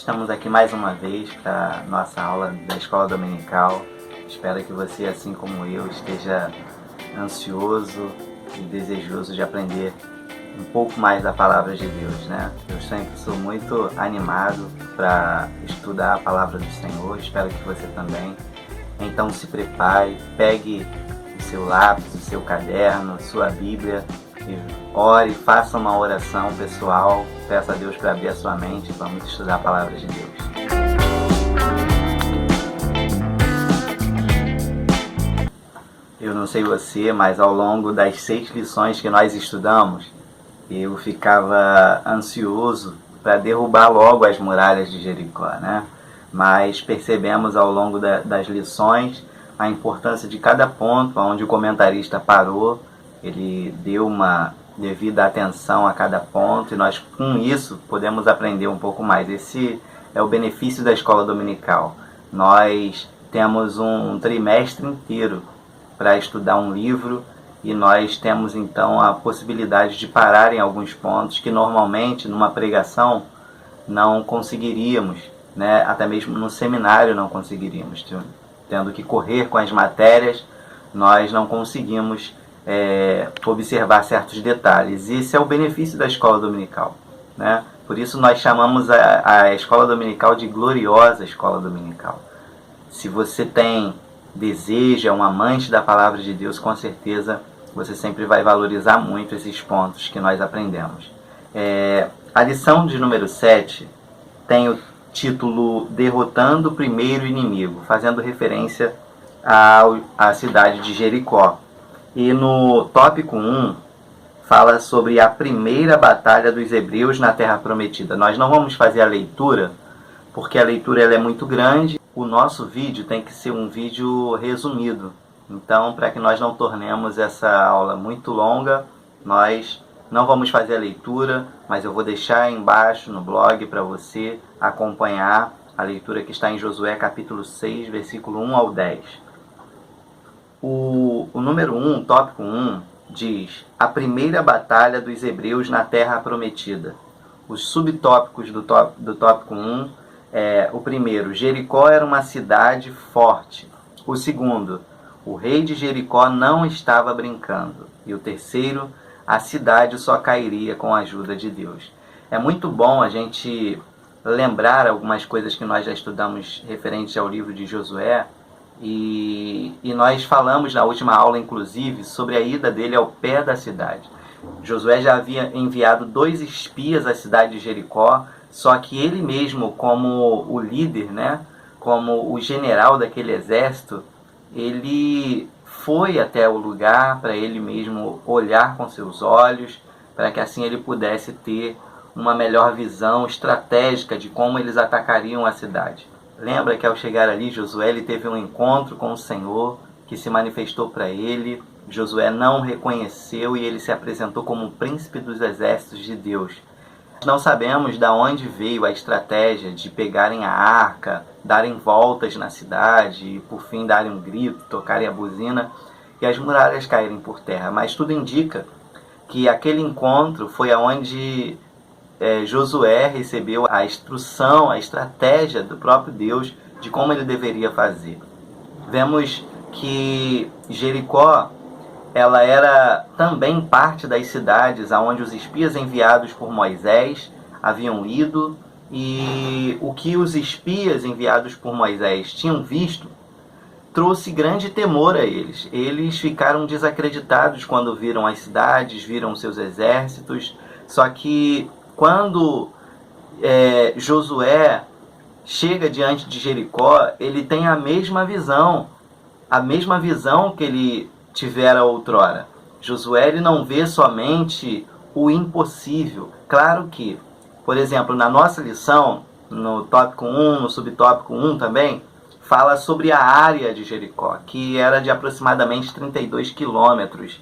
Estamos aqui mais uma vez para nossa aula da Escola Dominical. Espero que você, assim como eu, esteja ansioso e desejoso de aprender um pouco mais da Palavra de Deus, né? Eu sempre sou muito animado para estudar a Palavra do Senhor, espero que você também. Então se prepare, pegue o seu lápis, o seu caderno, sua Bíblia e ore, faça uma oração pessoal, peça a Deus para abrir a sua mente e vamos estudar a Palavra de Deus. Eu não sei você, mas ao longo das 6 lições que nós estudamos, eu ficava ansioso para derrubar logo as muralhas de Jericó, né? Mas percebemos ao longo das lições a importância de cada ponto, onde o comentarista parou, ele deu uma devida atenção a cada ponto e nós com isso podemos aprender um pouco mais. Esse é o benefício da escola dominical. Nós temos um trimestre inteiro para estudar um livro e nós temos então a possibilidade de parar em alguns pontos que normalmente numa pregação não conseguiríamos, né? Até mesmo no seminário não conseguiríamos, tendo que correr com as matérias, nós não conseguimos observar certos detalhes. Esse é o benefício da escola dominical, né? Por isso nós chamamos a escola dominical de gloriosa escola dominical. Se você tem desejo, é um amante da palavra de Deus, com certeza você sempre vai valorizar muito esses pontos que nós aprendemos. A lição de número 7 tem o título Derrotando o Primeiro Inimigo, fazendo referência à cidade de Jericó. E no tópico 1 fala sobre a primeira batalha dos hebreus na Terra Prometida. Nós não vamos fazer a leitura, porque a leitura ela é muito grande. O nosso vídeo tem que ser um vídeo resumido. Então, para que nós não tornemos essa aula muito longa, nós não vamos fazer a leitura, mas eu vou deixar aí embaixo no blog para você acompanhar a leitura que está em Josué capítulo 6, versículo 1 ao 10. O número 1, tópico 1, diz a primeira batalha dos hebreus na Terra Prometida. Os subtópicos do tópico 1 o primeiro, Jericó era uma cidade forte. O segundo, o rei de Jericó não estava brincando. E o terceiro, a cidade só cairia com a ajuda de Deus. É muito bom a gente lembrar algumas coisas que nós já estudamos referentes ao livro de Josué. E nós falamos na última aula, inclusive, sobre a ida dele ao pé da cidade. Josué já havia enviado 2 espias à cidade de Jericó, só que ele mesmo, como o líder, né, como o general daquele exército, ele foi até o lugar para ele mesmo olhar com seus olhos, para que assim ele pudesse ter uma melhor visão estratégica de como eles atacariam a cidade. Lembra que ao chegar ali, Josué ele teve um encontro com o Senhor, que se manifestou para ele. Josué não reconheceu e ele se apresentou como um príncipe dos exércitos de Deus. Não sabemos de onde veio a estratégia de pegarem a arca, darem voltas na cidade e por fim darem um grito, tocarem a buzina e as muralhas caírem por terra. Mas tudo indica que aquele encontro foi aonde Josué recebeu a instrução, a estratégia do próprio Deus de como ele deveria fazer. Vemos que Jericó ela era também parte das cidades aonde os espias enviados por Moisés haviam ido, e o que os espias enviados por Moisés tinham visto trouxe grande temor a eles. Eles ficaram desacreditados quando viram as cidades, viram seus exércitos. Só que quando Josué chega diante de Jericó, ele tem a mesma visão que ele tivera outrora. Josué ele não vê somente o impossível. Claro que, por exemplo, na nossa lição, no tópico 1, no subtópico 1 também, fala sobre a área de Jericó, que era de aproximadamente 32 quilômetros.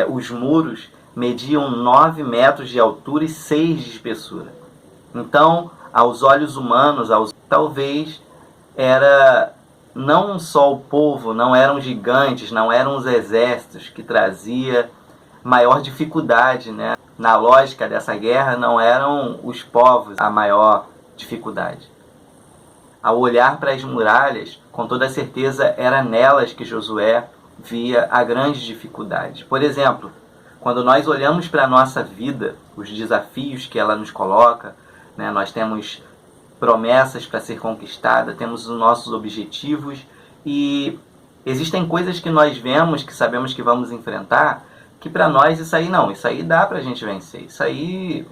Os muros mediam 9 metros de altura e 6 de espessura. Então, aos olhos humanos, talvez era não só o povo, não eram gigantes, não eram os exércitos que trazia maior dificuldade, né? Na lógica dessa guerra, não eram os povos a maior dificuldade. Ao olhar para as muralhas, com toda certeza era nelas que Josué via a grande dificuldade. Por exemplo, quando nós olhamos para a nossa vida, os desafios que ela nos coloca, né, nós temos promessas para ser conquistadas, temos os nossos objetivos e existem coisas que nós vemos, que sabemos que vamos enfrentar, que para nós isso aí dá para a gente vencer. Isso aí,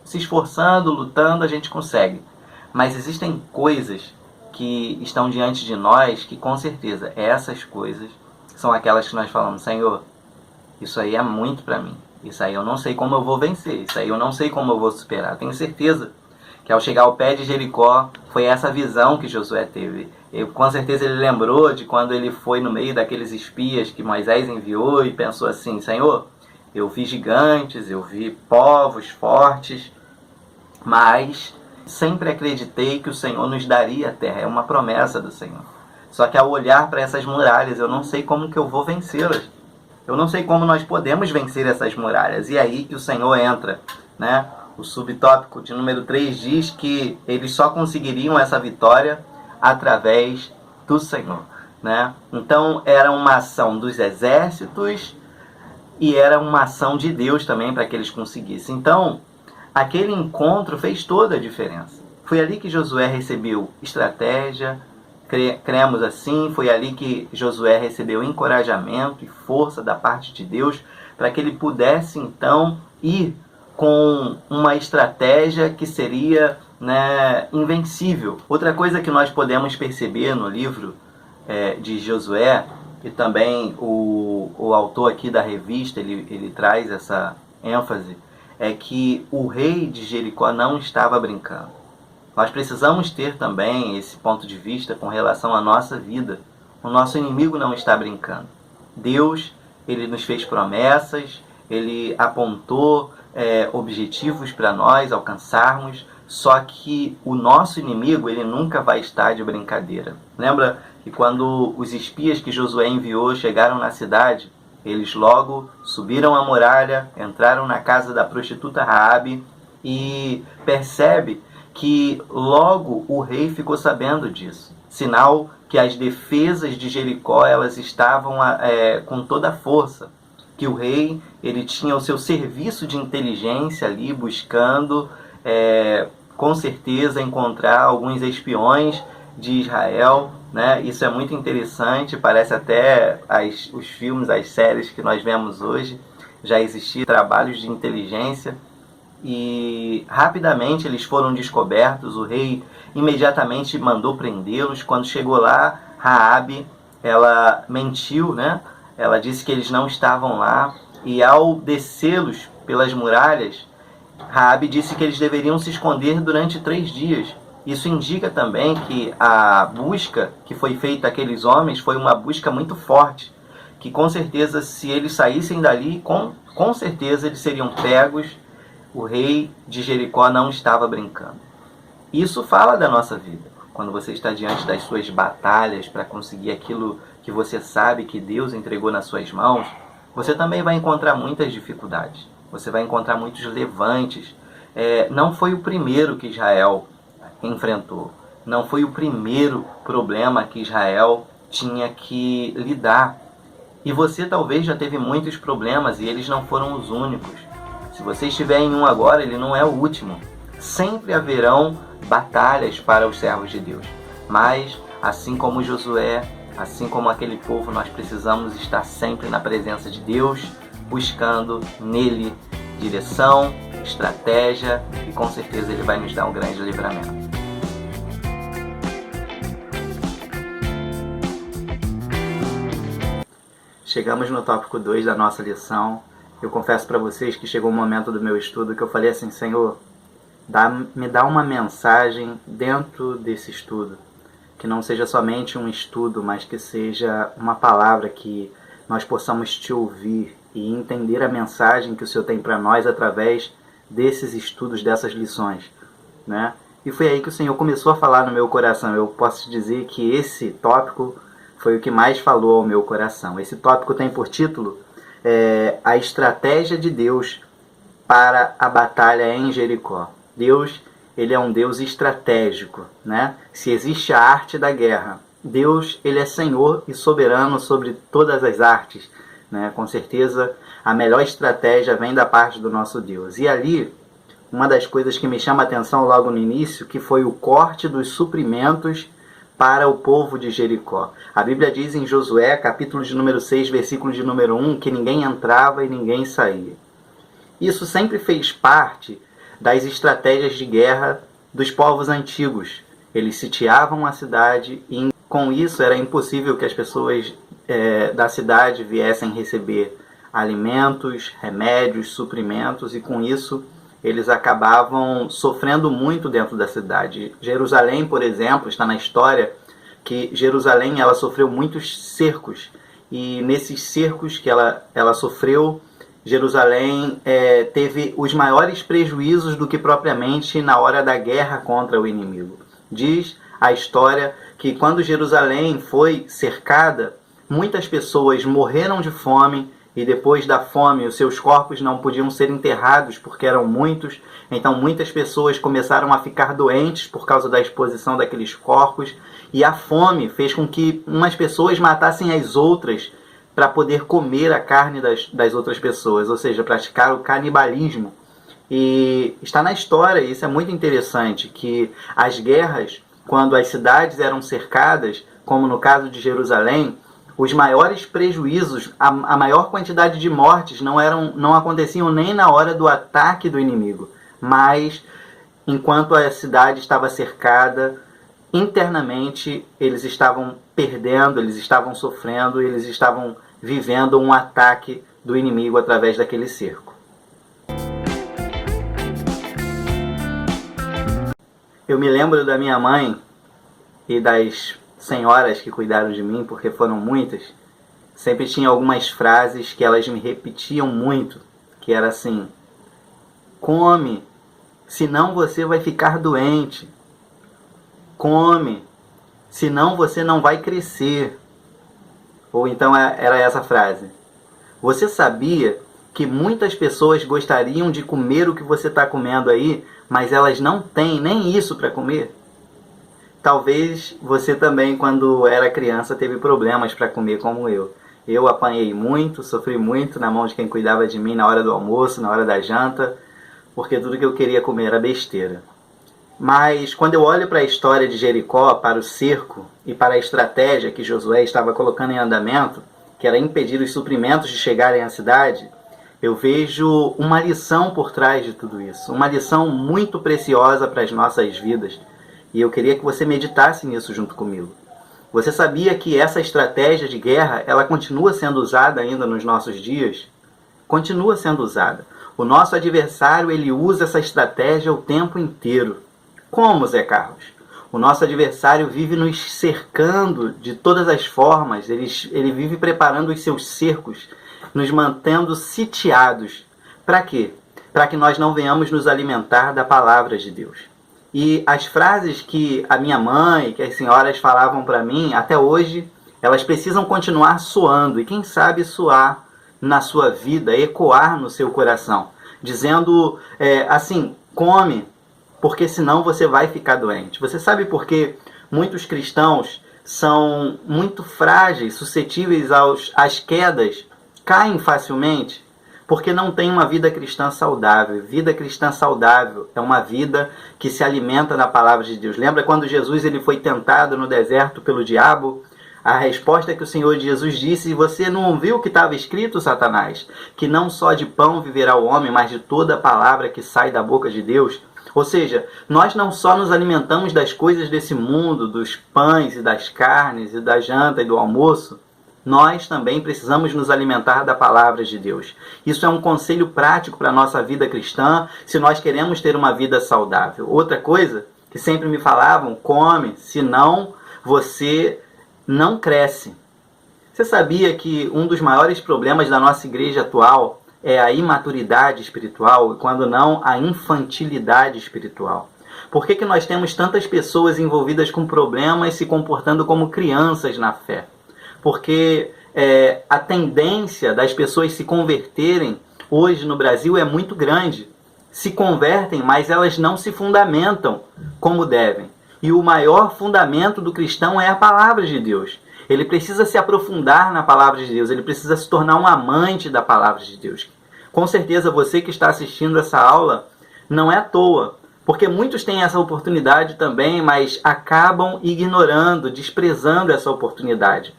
se esforçando, lutando, a gente consegue. Mas existem coisas que estão diante de nós que com certeza essas coisas são aquelas que nós falamos, Senhor, isso aí é muito para mim. Isso aí eu não sei como eu vou vencer. Isso aí eu não sei como eu vou superar. Tenho certeza que ao chegar ao pé de Jericó, foi essa visão que Josué teve. Com certeza ele lembrou de quando ele foi no meio daqueles espias que Moisés enviou e pensou assim, Senhor, eu vi gigantes, eu vi povos fortes, mas sempre acreditei que o Senhor nos daria a terra. É uma promessa do Senhor. Só que ao olhar para essas muralhas, eu não sei como que eu vou vencê-las. Eu não sei como nós podemos vencer essas muralhas. E aí que o Senhor entra, né? O subtópico de número 3 diz que eles só conseguiriam essa vitória através do Senhor, né? Então era uma ação dos exércitos e era uma ação de Deus também para que eles conseguissem. Então, aquele encontro fez toda a diferença. Foi ali que Josué recebeu estratégia, cremos assim, foi ali que Josué recebeu encorajamento e força da parte de Deus para que ele pudesse então ir com uma estratégia que seria, né, invencível. Outra coisa que nós podemos perceber no livro de Josué, e também o autor aqui da revista, ele traz essa ênfase, é que o rei de Jericó não estava brincando. Nós precisamos ter também esse ponto de vista com relação à nossa vida. O nosso inimigo não está brincando. Deus, ele nos fez promessas, ele apontou objetivos para nós alcançarmos, só que o nosso inimigo, ele nunca vai estar de brincadeira. Lembra que quando os espias que Josué enviou chegaram na cidade, eles logo subiram a muralha, entraram na casa da prostituta Raabe e percebe que logo o rei ficou sabendo disso. Sinal que as defesas de Jericó elas estavam com toda a força. Que o rei ele tinha o seu serviço de inteligência ali buscando, com certeza, encontrar alguns espiões de Israel, né? Isso é muito interessante, parece até os filmes, as séries que nós vemos hoje, já existiam trabalhos de inteligência e rapidamente eles foram descobertos. O rei imediatamente mandou prendê-los. Quando chegou lá, Raabe, ela mentiu, né? Ela disse que eles não estavam lá e ao descê-los pelas muralhas, Raabe disse que eles deveriam se esconder durante 3 dias. Isso indica também que a busca que foi feita àqueles homens foi uma busca muito forte, que com certeza se eles saíssem dali, com certeza eles seriam pegos. O rei de Jericó não estava brincando. Isso fala da nossa vida. Quando você está diante das suas batalhas para conseguir aquilo que você sabe que Deus entregou nas suas mãos, você também vai encontrar muitas dificuldades. Você vai encontrar muitos levantes. Não foi o primeiro que Israel enfrentou. Não foi o primeiro problema que Israel tinha que lidar. E você talvez já teve muitos problemas e eles não foram os únicos. Se você estiver em um agora, ele não é o último. Sempre haverão batalhas para os servos de Deus. Mas, assim como Josué, assim como aquele povo, nós precisamos estar sempre na presença de Deus, buscando nele direção, estratégia e com certeza ele vai nos dar um grande livramento. Chegamos no tópico 2 da nossa lição. Eu confesso para vocês que chegou um momento do meu estudo que eu falei assim, Senhor, me dá uma mensagem dentro desse estudo, que não seja somente um estudo, mas que seja uma palavra que nós possamos te ouvir e entender a mensagem que o Senhor tem para nós através desses estudos, dessas lições, né? E foi aí que o Senhor começou a falar no meu coração. Eu posso te dizer que esse tópico foi o que mais falou ao meu coração. Esse tópico tem por título a estratégia de Deus para a batalha em Jericó. Deus, ele é um Deus estratégico, né? Se existe a arte da guerra, Deus, ele é Senhor e soberano sobre todas as artes, né? Com certeza, a melhor estratégia vem da parte do nosso Deus. E ali, uma das coisas que me chama a atenção logo no início, que foi o corte dos suprimentos para o povo de Jericó. A Bíblia diz em Josué, capítulo de número 6, versículo de número 1, que ninguém entrava e ninguém saía. Isso sempre fez parte das estratégias de guerra dos povos antigos. Eles sitiavam a cidade e com isso era impossível que as pessoas da cidade viessem receber alimentos, remédios, suprimentos, e com isso eles acabavam sofrendo muito dentro da cidade. Jerusalém, por exemplo, está na história que Jerusalém ela sofreu muitos cercos, e nesses cercos que ela sofreu, Jerusalém teve os maiores prejuízos do que propriamente na hora da guerra contra o inimigo. Diz a história que quando Jerusalém foi cercada, muitas pessoas morreram de fome, e depois da fome os seus corpos não podiam ser enterrados porque eram muitos, então muitas pessoas começaram a ficar doentes por causa da exposição daqueles corpos, e a fome fez com que umas pessoas matassem as outras para poder comer a carne das outras pessoas, ou seja, praticar o canibalismo. E está na história, e isso é muito interessante, que as guerras, quando as cidades eram cercadas, como no caso de Jerusalém, os maiores prejuízos, a maior quantidade de mortes não aconteciam nem na hora do ataque do inimigo, mas enquanto a cidade estava cercada, internamente eles estavam perdendo, eles estavam sofrendo, eles estavam vivendo um ataque do inimigo através daquele cerco. Eu me lembro da minha mãe e das senhoras que cuidaram de mim, porque foram muitas, sempre tinha algumas frases que elas me repetiam muito, que era assim: come, senão você vai ficar doente. Come, senão você não vai crescer. Ou então era essa frase: você sabia que muitas pessoas gostariam de comer o que você está comendo aí, mas elas não têm nem isso para comer? Talvez você também, quando era criança, teve problemas para comer como eu. Eu apanhei muito, sofri muito na mão de quem cuidava de mim na hora do almoço, na hora da janta, porque tudo que eu queria comer era besteira. Mas quando eu olho para a história de Jericó, para o cerco e para a estratégia que Josué estava colocando em andamento, que era impedir os suprimentos de chegarem à cidade, eu vejo uma lição por trás de tudo isso, uma lição muito preciosa para as nossas vidas. E eu queria que você meditasse nisso junto comigo. Você sabia que essa estratégia de guerra, ela continua sendo usada ainda nos nossos dias? Continua sendo usada. O nosso adversário, ele usa essa estratégia o tempo inteiro. Como, Zé Carlos? O nosso adversário vive nos cercando de todas as formas, ele vive preparando os seus cercos, nos mantendo sitiados. Para quê? Para que nós não venhamos nos alimentar da palavra de Deus. E as frases que a minha mãe, que as senhoras falavam para mim, até hoje, elas precisam continuar soando. E quem sabe soar na sua vida, ecoar no seu coração. Dizendo assim: come, porque senão você vai ficar doente. Você sabe por que muitos cristãos são muito frágeis, suscetíveis às quedas, caem facilmente? Porque não tem uma vida cristã saudável. Vida cristã saudável é uma vida que se alimenta da palavra de Deus. Lembra quando Jesus ele foi tentado no deserto pelo diabo? A resposta que o Senhor Jesus disse: você não ouviu o que estava escrito, Satanás? Que não só de pão viverá o homem, mas de toda a palavra que sai da boca de Deus. Ou seja, nós não só nos alimentamos das coisas desse mundo, dos pães e das carnes e da janta e do almoço, nós também precisamos nos alimentar da palavra de Deus. Isso é um conselho prático para a nossa vida cristã, se nós queremos ter uma vida saudável. Outra coisa que sempre me falavam: come, senão você não cresce. Você sabia que um dos maiores problemas da nossa igreja atual é a imaturidade espiritual, e quando não, a infantilidade espiritual? Por que nós temos tantas pessoas envolvidas com problemas se comportando como crianças na fé? Porque a tendência das pessoas se converterem hoje no Brasil é muito grande. se convertem, mas elas não se fundamentam como devem. E o maior fundamento do cristão é a palavra de Deus. Ele precisa se aprofundar na palavra de Deus, ele precisa se tornar um amante da palavra de Deus. Com certeza você que está assistindo essa aula não é à toa, porque muitos têm essa oportunidade também, mas acabam ignorando, desprezando essa oportunidade.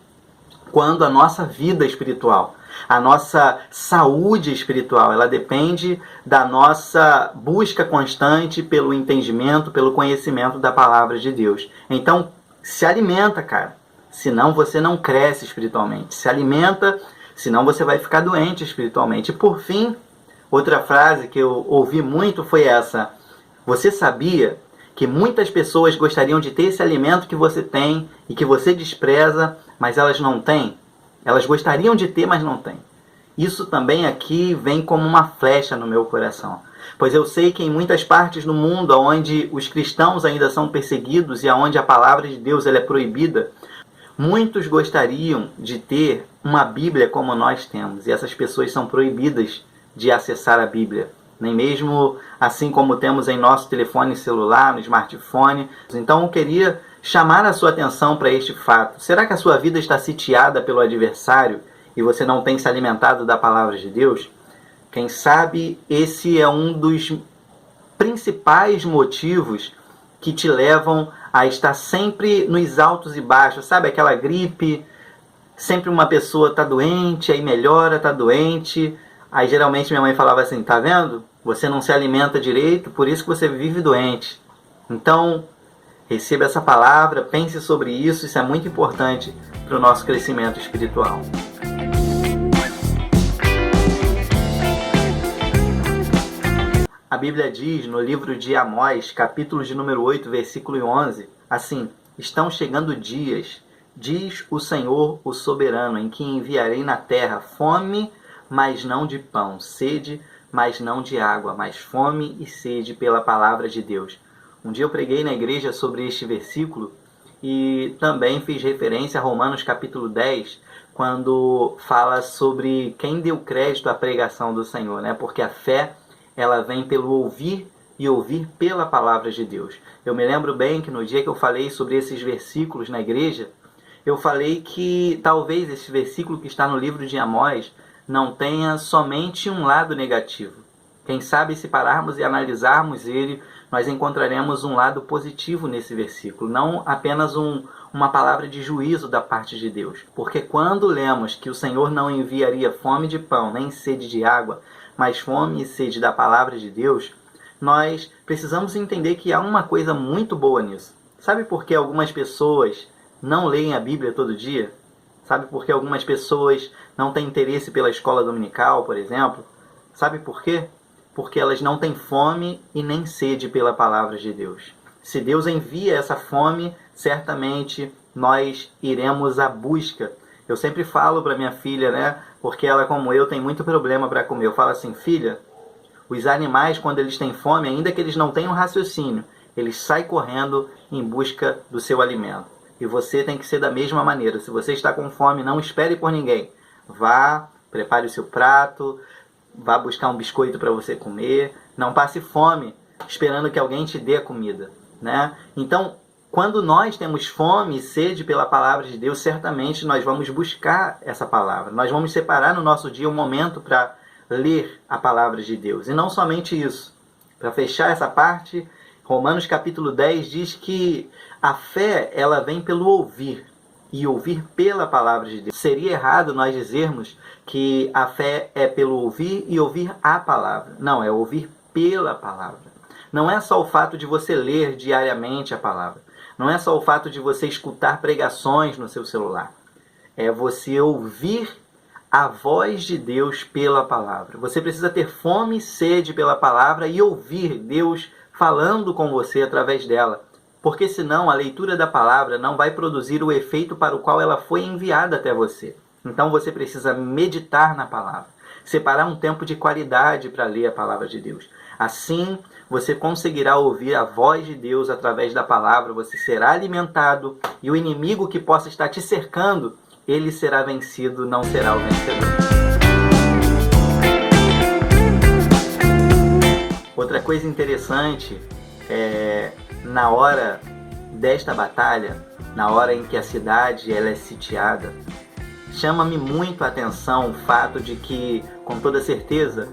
Quando a nossa vida espiritual, a nossa saúde espiritual, ela depende da nossa busca constante pelo entendimento, pelo conhecimento da palavra de Deus. Então, se alimenta, cara. Senão você não cresce espiritualmente. Se alimenta, senão você vai ficar doente espiritualmente. E por fim, outra frase que eu ouvi muito foi essa: você sabia que muitas pessoas gostariam de ter esse alimento que você tem e que você despreza, mas elas não têm? Elas gostariam de ter, mas não têm. Isso também aqui vem como uma flecha no meu coração. Pois eu sei que em muitas partes do mundo, onde os cristãos ainda são perseguidos e onde a palavra de Deus ela é proibida, muitos gostariam de ter uma Bíblia como nós temos. E essas pessoas são proibidas de acessar a Bíblia. Nem mesmo assim como temos em nosso telefone celular, no smartphone. Então eu queria chamar a sua atenção para este fato. Será que a sua vida está sitiada pelo adversário e você não tem se alimentado da palavra de Deus? Quem sabe esse é um dos principais motivos que te levam a estar sempre nos altos e baixos. Sabe aquela gripe? Sempre uma pessoa está doente, aí melhora, está doente. Aí geralmente minha mãe falava assim, tá vendo? Você não se alimenta direito, por isso que você vive doente. Então, receba essa palavra, pense sobre isso, isso é muito importante para o nosso crescimento espiritual. A Bíblia diz no livro de Amós, capítulo de número 8, versículo 11, assim: estão chegando dias, diz o Senhor, o soberano, em que enviarei na terra fome, mas não de pão, sede, mas não de água, mas fome e sede pela palavra de Deus. Um dia eu preguei na igreja sobre este versículo e também fiz referência a Romanos capítulo 10, quando fala sobre quem deu crédito à pregação do Senhor, né? Porque a fé, ela vem pelo ouvir e ouvir pela palavra de Deus. Eu me lembro bem que no dia que eu falei sobre esses versículos na igreja, eu falei que talvez esse versículo que está no livro de Amós não tenha somente um lado negativo. Quem sabe se pararmos e analisarmos ele, nós encontraremos um lado positivo nesse versículo, não apenas uma palavra de juízo da parte de Deus. Porque quando lemos que o Senhor não enviaria fome de pão, nem sede de água, mas fome e sede da palavra de Deus, nós precisamos entender que há uma coisa muito boa nisso. Sabe por que algumas pessoas não leem a Bíblia todo dia? Sabe por que algumas pessoas não têm interesse pela escola dominical, por exemplo? Sabe por quê? Porque elas não têm fome e nem sede pela palavra de Deus. Se Deus envia essa fome, certamente nós iremos à busca. Eu sempre falo para minha filha, né? Porque ela, como eu, tem muito problema para comer. Eu falo assim, filha, os animais, quando eles têm fome, ainda que eles não tenham raciocínio, eles saem correndo em busca do seu alimento. E você tem que ser da mesma maneira. Se você está com fome, não espere por ninguém. Vá, prepare o seu prato, vá buscar um biscoito para você comer. Não passe fome esperando que alguém te dê a comida, né? Então, quando nós temos fome e sede pela palavra de Deus, certamente nós vamos buscar essa palavra. Nós vamos separar no nosso dia um momento para ler a palavra de Deus. E não somente isso. Para fechar essa parte, Romanos capítulo 10 diz que a fé, ela vem pelo ouvir, e ouvir pela palavra de Deus. Seria errado nós dizermos que a fé é pelo ouvir e ouvir a palavra. Não, é ouvir pela palavra. Não é só o fato de você ler diariamente a palavra. Não é só o fato de você escutar pregações no seu celular. É você ouvir a voz de Deus pela palavra. Você precisa ter fome e sede pela palavra e ouvir Deus falando com você através dela. Porque senão a leitura da palavra não vai produzir o efeito para o qual ela foi enviada até você. Então você precisa meditar na palavra. Separar um tempo de qualidade para ler a palavra de Deus. Assim, você conseguirá ouvir a voz de Deus através da palavra, você será alimentado e o inimigo que possa estar te cercando, ele será vencido, não será o vencedor. Outra coisa interessante na hora desta batalha, na hora em que a cidade ela é sitiada, chama-me muito a atenção o fato de que, com toda certeza,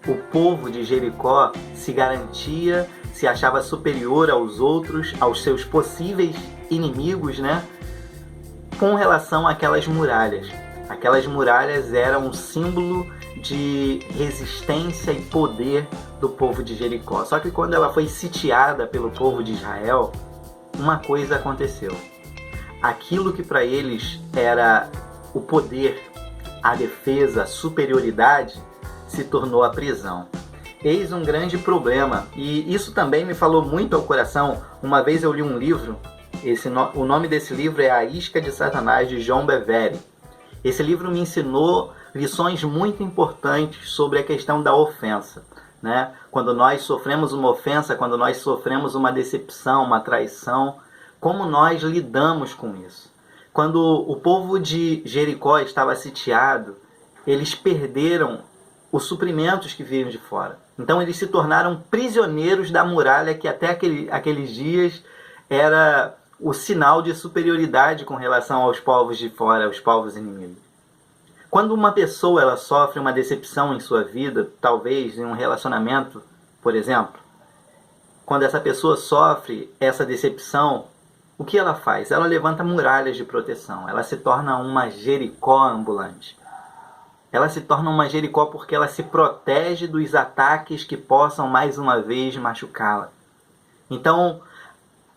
o povo de Jericó se garantia, se achava superior aos outros, aos seus possíveis inimigos, né? Com relação àquelas muralhas. Aquelas muralhas eram um símbolo de resistência e poder do povo de Jericó. Só que quando ela foi sitiada pelo povo de Israel, uma coisa aconteceu. Aquilo que para eles era o poder, a defesa, a superioridade, se tornou a prisão. Eis um grande problema, e isso também me falou muito ao coração. Uma vez eu li um livro, o nome desse livro é A Isca de Satanás, de John Bevere. Esse livro me ensinou lições muito importantes sobre a questão da ofensa, né? Quando nós sofremos uma ofensa, quando nós sofremos uma decepção, uma traição, como nós lidamos com isso? Quando o povo de Jericó estava sitiado, eles perderam os suprimentos que vinham de fora. Então eles se tornaram prisioneiros da muralha, que até aqueles dias era o sinal de superioridade com relação aos povos de fora, aos povos inimigos. Quando uma pessoa ela sofre uma decepção em sua vida, talvez em um relacionamento, por exemplo, quando essa pessoa sofre essa decepção, o que ela faz? Ela levanta muralhas de proteção, ela se torna uma Jericó ambulante. Ela se torna uma Jericó porque ela se protege dos ataques que possam mais uma vez machucá-la. Então,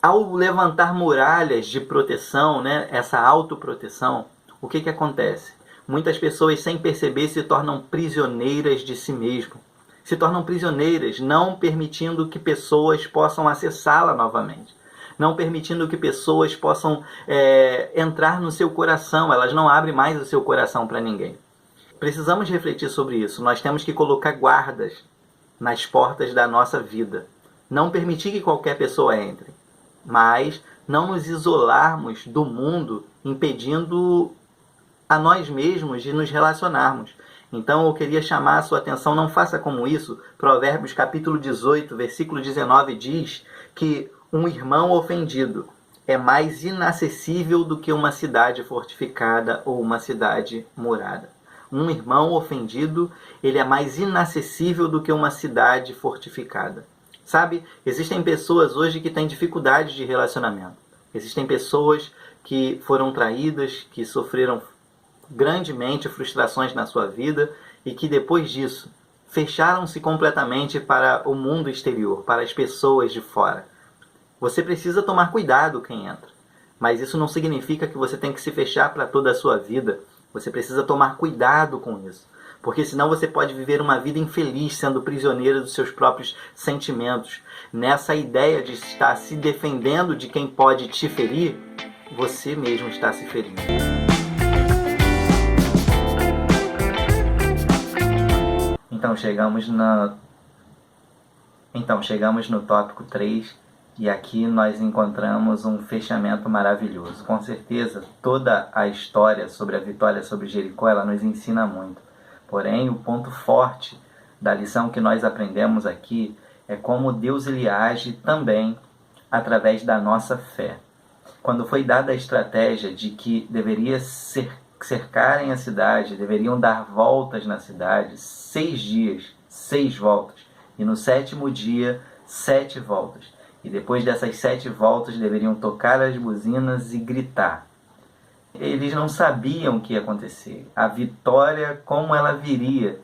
ao levantar muralhas de proteção, né, essa autoproteção, o que acontece? Muitas pessoas, sem perceber, se tornam prisioneiras de si mesmo. Se tornam prisioneiras, não permitindo que pessoas possam acessá-la novamente. Não permitindo que pessoas possam entrar no seu coração. Elas não abrem mais o seu coração para ninguém. Precisamos refletir sobre isso. Nós temos que colocar guardas nas portas da nossa vida. Não permitir que qualquer pessoa entre. Mas não nos isolarmos do mundo, impedindo a nós mesmos de nos relacionarmos. Então eu queria chamar a sua atenção, não faça como isso. Provérbios capítulo 18, versículo 19 diz que um irmão ofendido é mais inacessível do que uma cidade fortificada ou uma cidade murada. Um irmão ofendido, ele é mais inacessível do que uma cidade fortificada. Sabe, existem pessoas hoje que têm dificuldade de relacionamento. Existem pessoas que foram traídas, que sofreram grandemente frustrações na sua vida e que depois disso fecharam-se completamente para o mundo exterior, para as pessoas de fora. Você precisa tomar cuidado quem entra, mas isso não significa que você tem que se fechar para toda a sua vida. Você precisa tomar cuidado com isso, porque senão você pode viver uma vida infeliz, sendo prisioneiro dos seus próprios sentimentos. Nessa ideia de estar se defendendo de quem pode te ferir, você mesmo está se ferindo. Então chegamos no tópico 3 e aqui nós encontramos um fechamento maravilhoso. Com certeza, toda a história sobre a vitória sobre Jericó, ela nos ensina muito. Porém, o ponto forte da lição que nós aprendemos aqui é como Deus ele age também através da nossa fé. Quando foi dada a estratégia de que deveria cercarem a cidade, deveriam dar voltas na cidade, 6 dias, 6 voltas, e no 7º dia, 7 voltas. E depois dessas 7 voltas deveriam tocar as buzinas e gritar. Eles não sabiam o que ia acontecer, a vitória, como ela viria,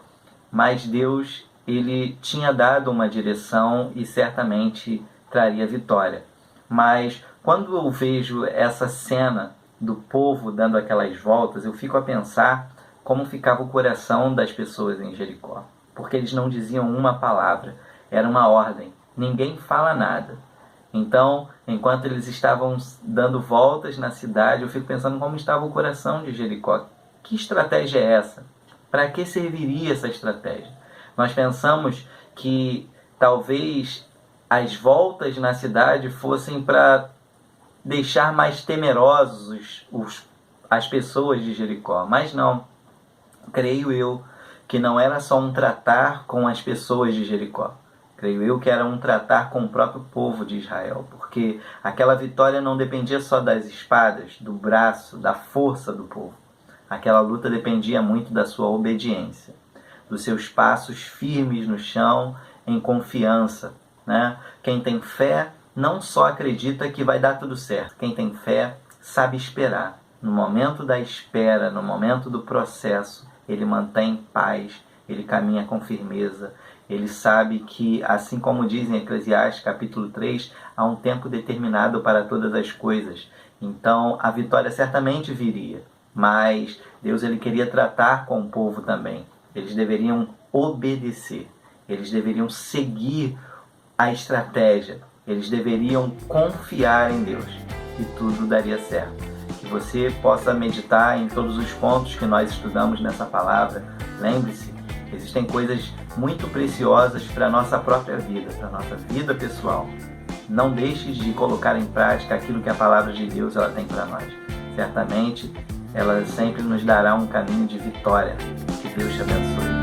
mas Deus ele tinha dado uma direção e certamente traria vitória. Mas quando eu vejo essa cena do povo dando aquelas voltas, eu fico a pensar como ficava o coração das pessoas em Jericó. Porque eles não diziam uma palavra, era uma ordem, ninguém fala nada. Então, enquanto eles estavam dando voltas na cidade, eu fico pensando como estava o coração de Jericó. Que estratégia é essa? Para que serviria essa estratégia? Nós pensamos que talvez as voltas na cidade fossem para deixar mais temerosos as pessoas de Jericó. Mas não. Creio eu que que não era só um tratar com as pessoas de Jericó. Creio eu que era um tratar com o próprio povo de Israel, porque aquela vitória não dependia só das espadas, do braço, da força do povo. Aquela luta dependia muito da sua obediência, dos seus passos firmes no chão, em confiança, né? Quem tem fé não só acredita que vai dar tudo certo. Quem tem fé sabe esperar. No momento da espera, no momento do processo, ele mantém paz, ele caminha com firmeza. Ele sabe que, assim como diz em Eclesiastes capítulo 3, há um tempo determinado para todas as coisas. Então, a vitória certamente viria. Mas Deus ele queria tratar com o povo também. Eles deveriam obedecer. Eles deveriam seguir a estratégia. Eles deveriam confiar em Deus. E tudo daria certo. Que você possa meditar em todos os pontos que nós estudamos nessa palavra. Lembre-se, existem coisas muito preciosas para a nossa própria vida, para a nossa vida pessoal. Não deixes de colocar em prática aquilo que a palavra de Deus ela tem para nós. Certamente, ela sempre nos dará um caminho de vitória. Que Deus te abençoe.